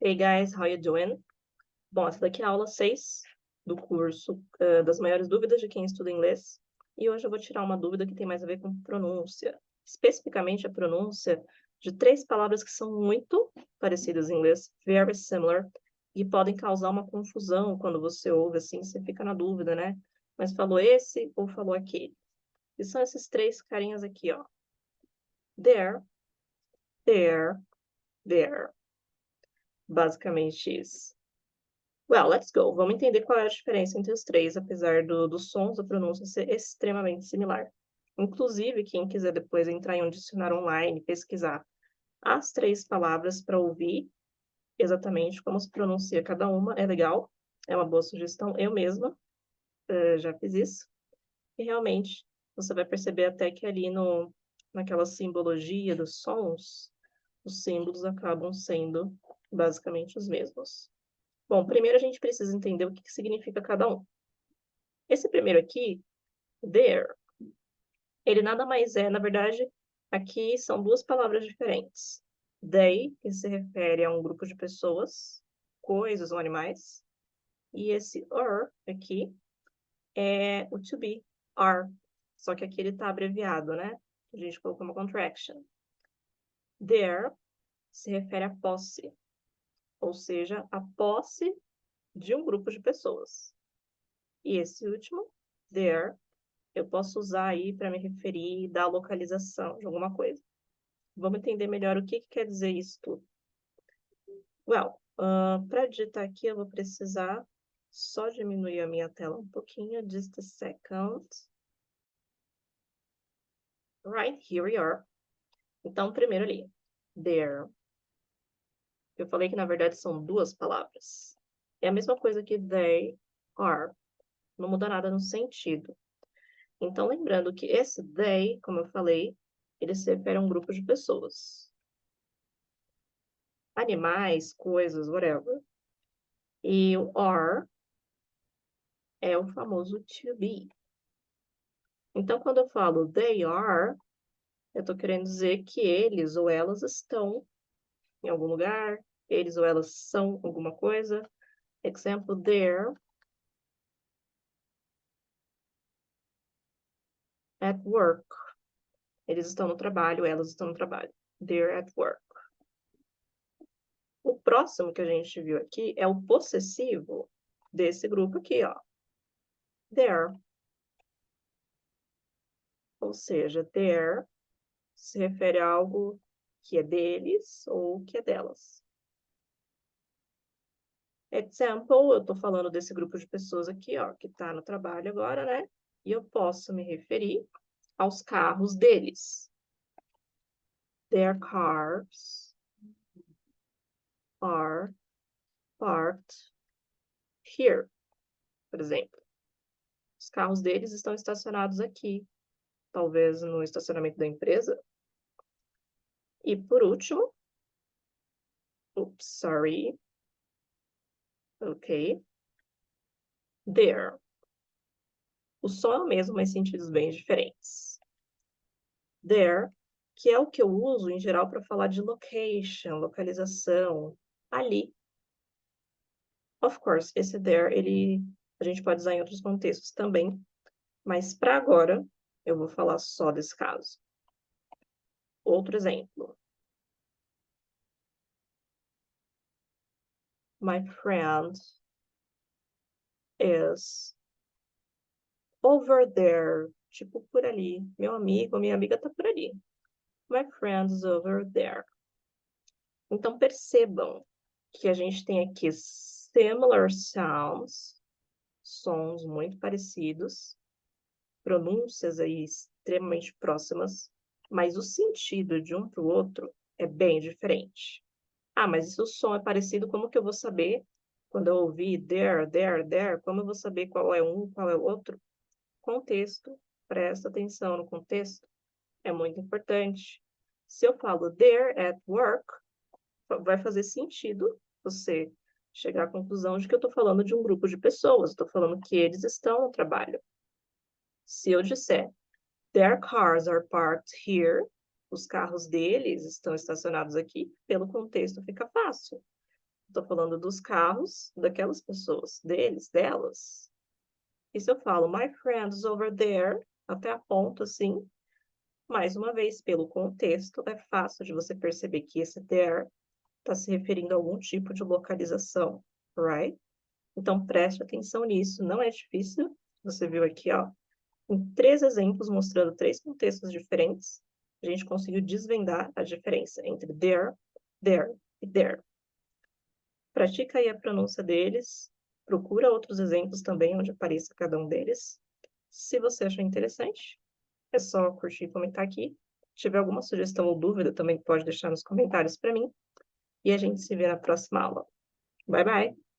Hey guys, how you doing? Bom, essa daqui é a aula 6 do curso das maiores dúvidas de quem estuda inglês. E hoje eu vou tirar uma dúvida que tem mais a ver com pronúncia. Especificamente a pronúncia de 3 palavras que são muito parecidas em inglês, very similar, e podem causar uma confusão quando você ouve assim, você fica na dúvida, né? Mas falou esse ou falou aquele? E são esses 3 carinhas aqui, ó. There, there, there. Basicamente isso. Well, let's go. Vamos entender qual é a diferença entre os três, apesar dos sons da pronúncia ser extremamente similar. Inclusive, quem quiser depois entrar em um dicionário online, pesquisar as 3 palavras para ouvir exatamente como se pronuncia cada uma, é legal. É uma boa sugestão. Eu mesma já fiz isso. E realmente, você vai perceber até que ali naquela simbologia dos sons, os símbolos acabam sendo basicamente os mesmos. Bom, primeiro a gente precisa entender o que significa cada um. Esse primeiro aqui, there, ele nada mais é, na verdade, aqui são 2 palavras diferentes. They, que se refere a um grupo de pessoas, coisas ou animais, e esse are aqui é o to be, are. Só que aqui ele está abreviado, né? A gente colocou uma contraction. There se refere a posse, ou seja, a posse de um grupo de pessoas. E esse último, there, eu posso usar aí para me referir da localização de alguma coisa. Vamos entender melhor o que quer dizer isso tudo. Well, para digitar aqui eu vou precisar só diminuir a minha tela um pouquinho, just a second. Right, here we are. Então, primeiro ali, there. Eu falei que na verdade são 2 palavras. É a mesma coisa que they are. Não muda nada no sentido. Então, lembrando que esse they, como eu falei, ele se refere a um grupo de pessoas. Animais, coisas, whatever. E o are é o famoso to be. Então, quando eu falo they are, eu estou querendo dizer que eles ou elas estão em algum lugar, eles ou elas são alguma coisa. Exemplo, they're at work. Eles estão no trabalho, elas estão no trabalho. They're at work. O próximo que a gente viu aqui é o possessivo desse grupo aqui, ó. There. Ou seja, there se refere a algo que é deles ou que é delas. Example, eu estou falando desse grupo de pessoas aqui, ó, que está no trabalho agora, né? E eu posso me referir aos carros deles. Their cars are parked here, por exemplo. Os carros deles estão estacionados aqui, talvez no estacionamento da empresa. E por último, oops, sorry. Ok. There. O som é o mesmo, mas sentidos bem diferentes. There, que é o que eu uso em geral para falar de location, localização, ali. Of course, esse there, a gente pode usar em outros contextos também, mas para agora eu vou falar só desse caso. Outro exemplo. My friend is over there, tipo por ali. Meu amigo, minha amiga está por ali. My friend is over there. Então percebam que a gente tem aqui similar sounds, sons muito parecidos, pronúncias aí extremamente próximas, mas o sentido de um para o outro é bem diferente. Ah, mas se o som é parecido, como que eu vou saber? Quando eu ouvir there, there, there, como eu vou saber qual é um, qual é o outro? Contexto, presta atenção no contexto, é muito importante. Se eu falo there at work, vai fazer sentido você chegar à conclusão de que eu estou falando de um grupo de pessoas, estou falando que eles estão no trabalho. Se eu disser, their cars are parked here, os carros deles estão estacionados aqui, pelo contexto fica fácil. Estou falando dos carros daquelas pessoas, deles, delas. E se eu falo my friends over there, até aponto assim, mais uma vez, pelo contexto, é fácil de você perceber que esse there está se referindo a algum tipo de localização, right? Então, preste atenção nisso, não é difícil. Você viu aqui, ó, em 3 exemplos mostrando 3 contextos diferentes, a gente conseguiu desvendar a diferença entre there e there. Pratica aí a pronúncia deles, procura outros exemplos também onde apareça cada um deles. Se você achou interessante, é só curtir e comentar aqui. Se tiver alguma sugestão ou dúvida, também pode deixar nos comentários para mim. E a gente se vê na próxima aula. Bye, bye!